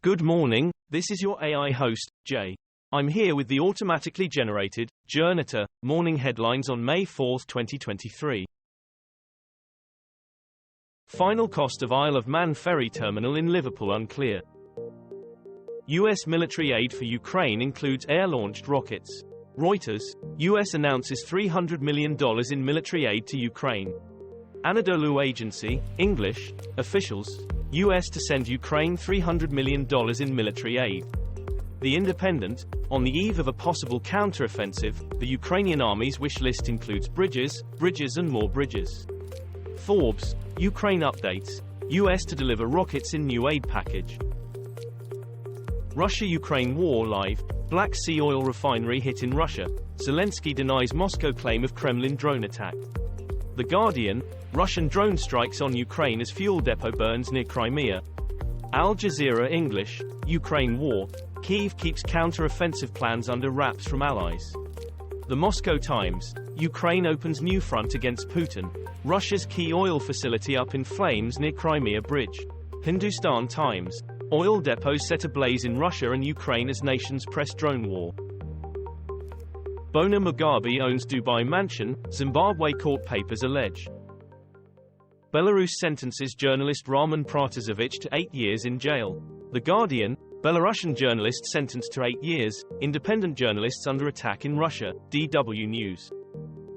Good morning, this is your AI host, Jay. I'm here with the automatically generated, Journato, morning headlines on May 4, 2023. Final cost of Isle of Man ferry terminal in Liverpool unclear. U.S. military aid for Ukraine includes air-launched rockets. Reuters, U.S. announces $300 million in military aid to Ukraine. Anadolu Agency, English, officials, U.S. to send Ukraine $300 million in military aid. The Independent, on the eve of a possible counteroffensive, the Ukrainian army's wish list includes bridges, and more bridges. Forbes, Ukraine updates, U.S. to deliver rockets in new aid package. Russia-Ukraine war live, Black Sea oil refinery hit in Russia, Zelensky denies Moscow claim of Kremlin drone attack. The Guardian, Russian drone strikes on Ukraine as fuel depot burns near Crimea. Al Jazeera English, Ukraine war, Kyiv keeps counter-offensive plans under wraps from allies. The Moscow Times, Ukraine opens new front against Putin, Russia's key oil facility up in flames near Crimea Bridge. Hindustan Times, oil depots set ablaze in Russia and Ukraine as nations press drone war. Bona Mugabe owns Dubai mansion, Zimbabwe court papers allege. Belarus sentences journalist Roman Protasevich to 8 years in jail. The Guardian, Belarusian journalist sentenced to 8 years, independent journalists under attack in Russia, DW News.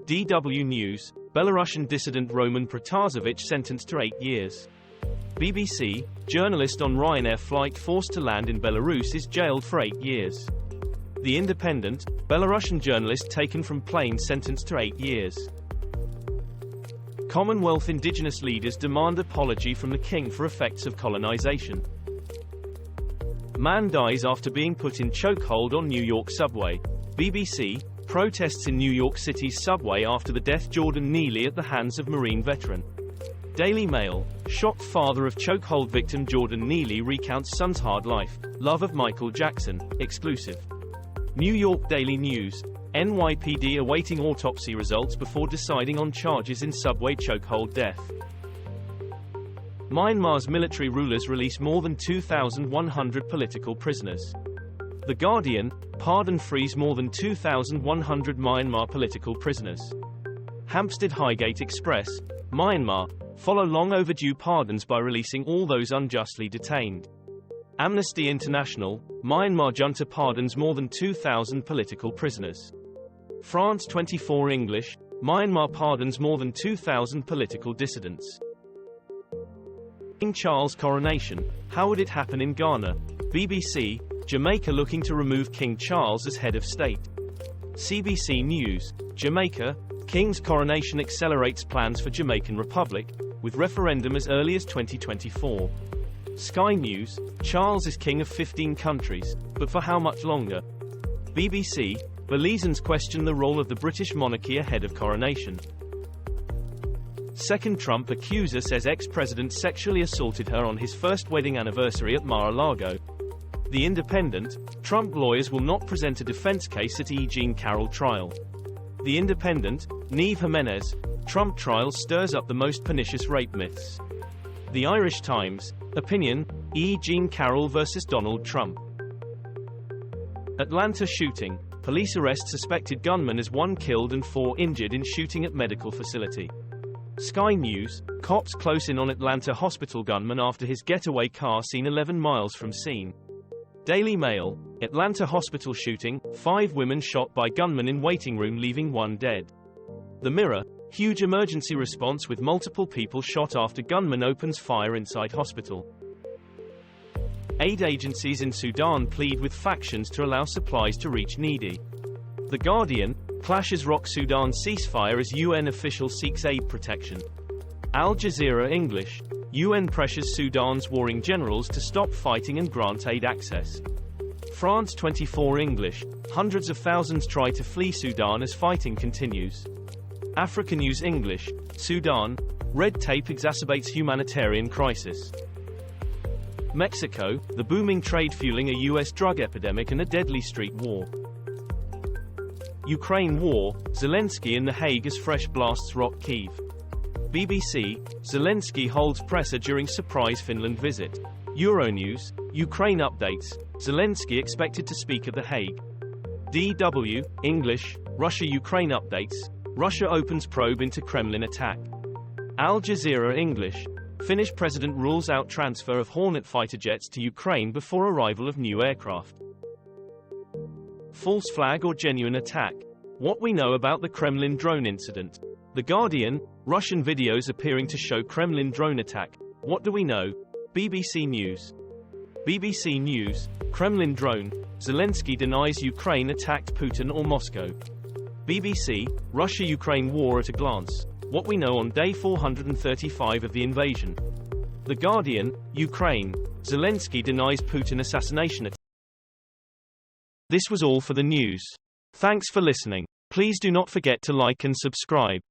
DW News, Belarusian dissident Roman Protasevich sentenced to 8 years. BBC, journalist on Ryanair flight forced to land in Belarus is jailed for 8 years. The Independent, Belarusian journalist taken from plane sentenced to 8 years. Commonwealth indigenous leaders demand apology from the king for effects of colonization. Man dies after being put in chokehold on New York subway. BBC, protests in New York City's subway after the death Jordan Neely at the hands of Marine veteran. Daily Mail, shocked father of chokehold victim Jordan Neely recounts son's hard life, love of Michael Jackson, exclusive. New York Daily News, NYPD awaiting autopsy results before deciding on charges in subway chokehold death. Myanmar's military rulers release more than 2,100 political prisoners. The Guardian, pardon frees more than 2,100 Myanmar political prisoners. Hampstead Highgate Express, Myanmar, follow long overdue pardons by releasing all those unjustly detained. Amnesty International, Myanmar junta pardons more than 2,000 political prisoners. France 24 English, Myanmar pardons more than 2,000 political dissidents. King Charles coronation, how would it happen in Ghana? BBC, Jamaica looking to remove King Charles as head of state. CBC News, Jamaica, King's coronation accelerates plans for Jamaican Republic, with referendum as early as 2024. Sky News, Charles is king of 15 countries, but for how much longer? BBC, Belizeans question the role of the British monarchy ahead of coronation. Second Trump accuser says ex-president sexually assaulted her on his first wedding anniversary at Mar-a-Lago. The Independent, Trump lawyers will not present a defense case at E. Jean Carroll trial. The Independent, Neve Jimenez, Trump trial stirs up the most pernicious rape myths. The Irish Times, opinion, E. Jean Carroll vs. Donald Trump. Atlanta shooting, police arrest suspected gunman as 1 killed and 4 injured in shooting at medical facility. Sky News, cops close in on Atlanta hospital gunman after his getaway car seen 11 miles from scene. Daily Mail, Atlanta hospital shooting, 5 women shot by gunman in waiting room leaving 1 dead. The Mirror, huge emergency response with multiple people shot after gunman opens fire inside hospital. Aid agencies in Sudan plead with factions to allow supplies to reach needy. The Guardian, clashes rock Sudan ceasefire as UN official seeks aid protection. Al Jazeera English, UN pressures Sudan's warring generals to stop fighting and grant aid access. France 24 English, hundreds of thousands try to flee Sudan as fighting continues. Africa News English, Sudan, red tape exacerbates humanitarian crisis. Mexico, the booming trade fueling a U.S. drug epidemic and a deadly street war. Ukraine war, Zelensky in The Hague as fresh blasts rock Kyiv. BBC, Zelensky holds presser during surprise Finland visit. Euronews, Ukraine updates. Zelensky expected to speak at The Hague. DW, English, Russia-Ukraine updates. Russia opens probe into Kremlin attack. Al Jazeera English. Finnish president rules out transfer of Hornet fighter jets to Ukraine before arrival of new aircraft. False flag or genuine attack? What we know about the Kremlin drone incident. The Guardian, Russian videos appearing to show Kremlin drone attack. What do we know? BBC News. BBC News, Kremlin drone, Zelensky denies Ukraine attacked Putin or Moscow. BBC, Russia-Ukraine war at a glance. What we know on day 435 of the invasion. The Guardian, Ukraine, Zelensky denies Putin assassination attempt. This was all for the news. Thanks for listening. Please do not forget to like and subscribe.